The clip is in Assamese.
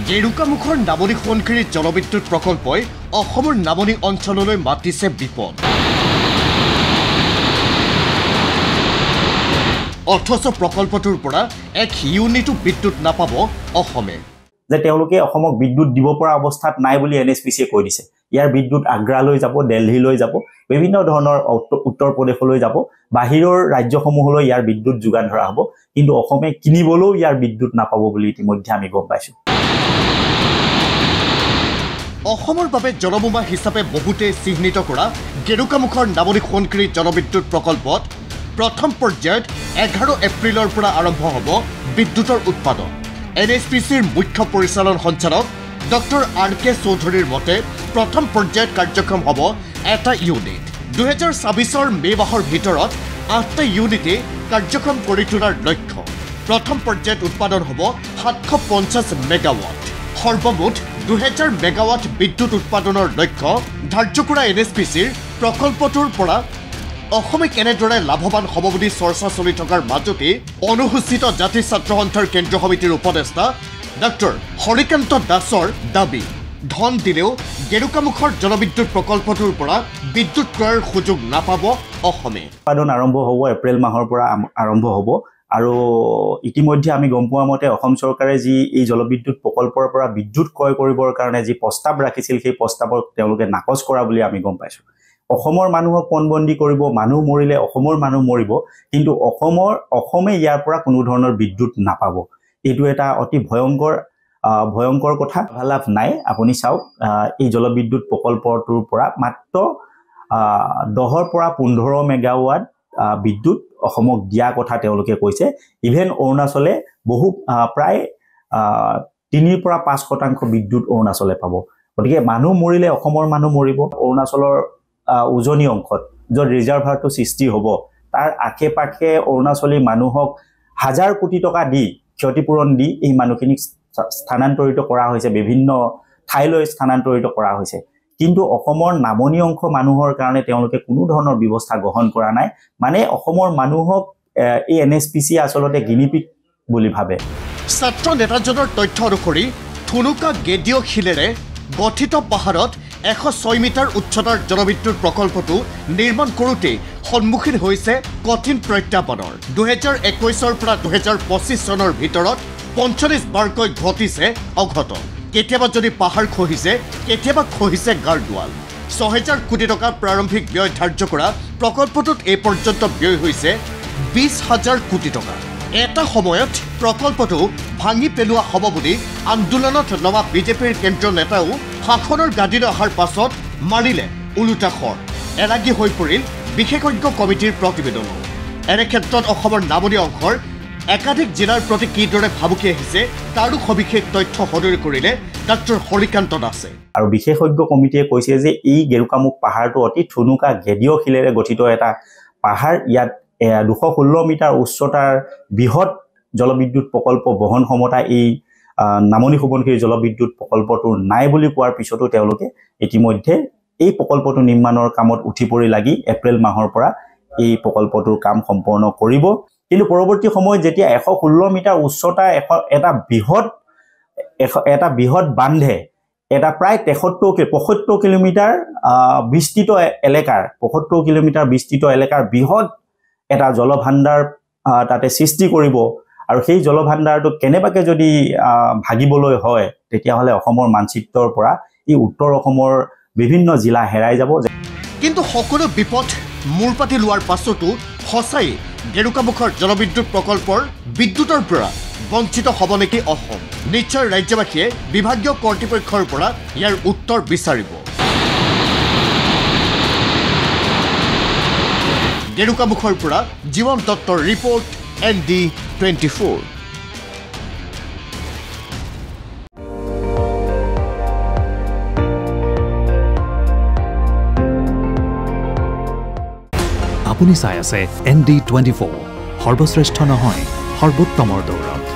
গেৰুকামুখৰ নামনি সোৱণশিৰি জলবিদ্যুৎ প্ৰকল্পই অসমৰ নামনি অঞ্চললৈ মাতিছে বিপদ। অথচ প্ৰকল্পটোৰ পৰা এক ইউনিটো বিদ্যুৎ নাপাব অসমে। যে তেওঁলোকে অসমক বিদ্যুৎ দিব পৰা অৱস্থাত নাই বুলি এনএছপিচিয়ে কৈ দিছে। ইয়াৰ বিদ্যুৎ আগ্ৰালৈ যাব, দিল্লীলৈ যাব, বিভিন্ন ধৰণৰ উত্তৰ প্ৰদেশলৈ যাব, বাহিৰৰ ৰাজ্যসমূহলৈ ইয়াৰ বিদ্যুৎ যোগান ধৰা হ'ব। কিন্তু অসমে কিনিবলৈও ইয়াৰ বিদ্যুৎ নাপাব বুলি ইতিমধ্যে আমি গম পাইছোঁ। অসমৰ বাবে জলবোমা হিচাপে বহুতে চিহ্নিত কৰা গেৰুকামুখৰ নামনি সোৱণশিৰি জলবিদ্যুৎ প্ৰকল্পত প্ৰথম পৰ্যায়ত 11 এপ্ৰিলৰ পৰা আৰম্ভ হ'ব বিদ্যুৎৰ উৎপাদন। এনএছপিচিৰ মুখ্য পৰিচালন সঞ্চালক ডক্টৰ RK চৌধুৰীৰ মতে প্ৰথম পৰ্যায়ত কাৰ্যক্ষম হ'ব এটা ইউনিট। 2024 মে মাহৰ ভিতৰত 8টা ইউনিটে কাৰ্যক্ষম কৰি তোলাৰ লক্ষ্য। প্ৰথম পৰ্যায়ত উৎপাদন হ'ব 750 মেগাৱাট। সৰ্বমুঠ 2000 মেগাৱাট বিদ্যুৎ উৎপাদনৰ লক্ষ্য ধাৰ্য কৰা এনএছপিচিৰ প্ৰকল্পটোৰ পৰা অসমে কেনেদৰে লাভৱান হ'ব বুলি চৰ্চা চলি থকাৰ মাজতে অনুসূচিত জাতি ছাত্ৰ সন্থাৰ কেন্দ্ৰীয় সমিতিৰ উপদেষ্টা ডক্টৰ হৰিকান্ত দাসৰ দাবী, ধন দিলেও গেৰুকামুখৰ জলবিদ্যুৎ প্ৰকল্পটোৰ পৰা বিদ্যুৎ ক্ৰয়ৰ সুযোগ নাপাব অসমে। উৎপাদন আৰম্ভ হ'ব এপ্ৰিল মাহৰ পৰা আৰম্ভ হ'ব। আৰু ইতিমধ্যে আমি গম পোৱা মতে অসম চৰকাৰে যি এই জলবিদ্যুৎ প্ৰকল্পৰ পৰা বিদ্যুৎ ক্ৰয় কৰিবৰ কাৰণে যি প্ৰস্তাৱ ৰাখিছিল, সেই প্ৰস্তাৱক তেওঁলোকে নাকচ কৰা বুলি আমি গম পাইছোঁ। অসমৰ মানুহক পণবন্দী কৰিব, মানুহ মৰিলে অসমৰ মানুহ মৰিব, কিন্তু অসমে ইয়াৰ পৰা কোনো ধৰণৰ বিদ্যুৎ নাপাব। এইটো এটা অতি ভয়ংকৰ কথা। লাভ নাই। আপুনি চাওক, এই জলবিদ্যুৎ প্ৰকল্পটোৰ পৰা মাত্ৰ 10ৰ পৰা 15 মেগাৱাট বিদ্যুৎ অসমক দিয়া কথা তেওঁলোকে কৈছে। ইভেন অৰুণাচলে প্ৰায় 3ৰ পৰা 5% বিদ্যুৎ অৰুণাচলে পাব। গতিকে মানুহ মৰিলে অসমৰ মানুহ মৰিব। অৰুণাচলৰ উজনি অংশত য'ত ৰিজাৰ্ভাৰটো সৃষ্টি হ'ব, তাৰ আশে পাশে অৰুণাচলী মানুহক 1000 কোটি টকা দি ক্ষতিপূৰণ দি এই মানুহখিনিক স্থানান্তৰিত কৰা হৈছে, বিভিন্ন ঠাইলৈ স্থানান্তৰিত কৰা হৈছে। কিন্তু অসমৰ নামনি অংশ মানুহৰ কাৰণে তেওঁলোকে কোনো ধৰণৰ ব্যৱস্থা গ্ৰহণ কৰা নাই। মানে অসমৰ মানুহক এই এনএছপিচি আচলতে গিনিপিগ বুলি ভাবে। ছাত্ৰ নেতাজনৰ তথ্য অনুসৰি থুনুকা গেডিঅ' শিলেৰে গঠিত পাহাৰত 106 মিটাৰ উচ্চতাৰ জলবিদ্যুৎ প্ৰকল্পটো নিৰ্মাণ কৰোঁতে সন্মুখীন হৈছে কঠিন প্ৰত্যাহ্বানৰ। 2021 পৰা 2025 চনৰ ভিতৰত 45 বাৰকৈ ঘটিছে অঘটন। কেতিয়াবা যদি পাহাৰ খহিছে, কেতিয়াবা খহিছে গাৰ্ডৱাল। 6000 কোটি টকাৰ প্ৰাৰম্ভিক ব্যয় ধাৰ্য কৰা প্ৰকল্পটোত এই পৰ্যন্ত ব্যয় হৈছে 20,000 কোটি টকা। এটা সময়ত প্ৰকল্পটো ভাঙি পেলোৱা হ'ব বুলি আন্দোলনত নমা বিজেপিৰ কেন্দ্ৰীয় নেতাও শাসনৰ গাদীলৈ অহাৰ পাছত মাৰিলে ওলোটা খৰ। এলাগী হৈ পৰিল বিশেষজ্ঞ কমিটিৰ প্ৰতিবেদনো। এনে ক্ষেত্ৰত অসমৰ নামনি অংশৰ একাধিক জিলাৰ প্ৰতি কিদৰে ভাবুকি আহিছে তাৰো সবিশেষ তথ্য সদৰি কৰিলে ডক্টৰ হৰিকান্ত দাসে। আৰু বিশেষজ্ঞ কমিটিয়ে কৈছে যে এই গেৰুকামুখ পাহাৰটো অতি থুনুকা গেডিঅ' শিলেৰে গঠিত এটা পাহাৰ। ইয়াত 216 মিটাৰ উচ্চতাৰ বৃহৎ জলবিদ্যুৎ প্ৰকল্প বহন ক্ষমতা এই নামনি সোৱণশিৰি জলবিদ্যুৎ প্ৰকল্পটো নাই বুলি কোৱাৰ পিছতো তেওঁলোকে ইতিমধ্যে এই প্ৰকল্পটো নিৰ্মাণৰ কামত উঠি পৰি লাগি এপ্ৰিল মাহৰ পৰা এই প্ৰকল্পটোৰ কাম সম্পন্ন কৰিব। কিন্তু পৰৱৰ্তী সময়ত যেতিয়া 116 মিটাৰ উচ্চতাৰ এটা বৃহৎ বান্ধে এটা প্ৰায় 75 কিলোমিটাৰ বিস্তৃত এলেকাৰ বৃহৎ এটা জলভাণ্ডাৰ তাতে সৃষ্টি কৰিব, আৰু সেই জলভাণ্ডাৰটো কেনেবাকৈ যদি ভাগিবলৈ হয়, তেতিয়াহ'লে অসমৰ মানচিত্ৰৰ পৰা এই উত্তৰ অসমৰ বিভিন্ন জিলা হেৰাই যাব। কিন্তু সকলো বিপদ মূৰ পাতি লোৱাৰ পাছতো সঁচাই গেৰুকামুখৰ জলবিদ্যুৎ প্ৰকল্পৰ বিদ্যুতৰ পৰা বঞ্চিত হ'ব নেকি অসম? নিশ্চয় ৰাজ্যবাসীয়ে বিভাগীয় কৰ্তৃপক্ষৰ পৰা ইয়াৰ উত্তৰ বিচাৰিব। গেৰুকামুখৰ পৰা জীৱন দত্তৰ ৰিপৰ্ট, ND24। আপুনি চাই আছে ND24, সৰ্বশ্ৰেষ্ঠ নহয় সৰ্বোত্তমৰ দৌৰত।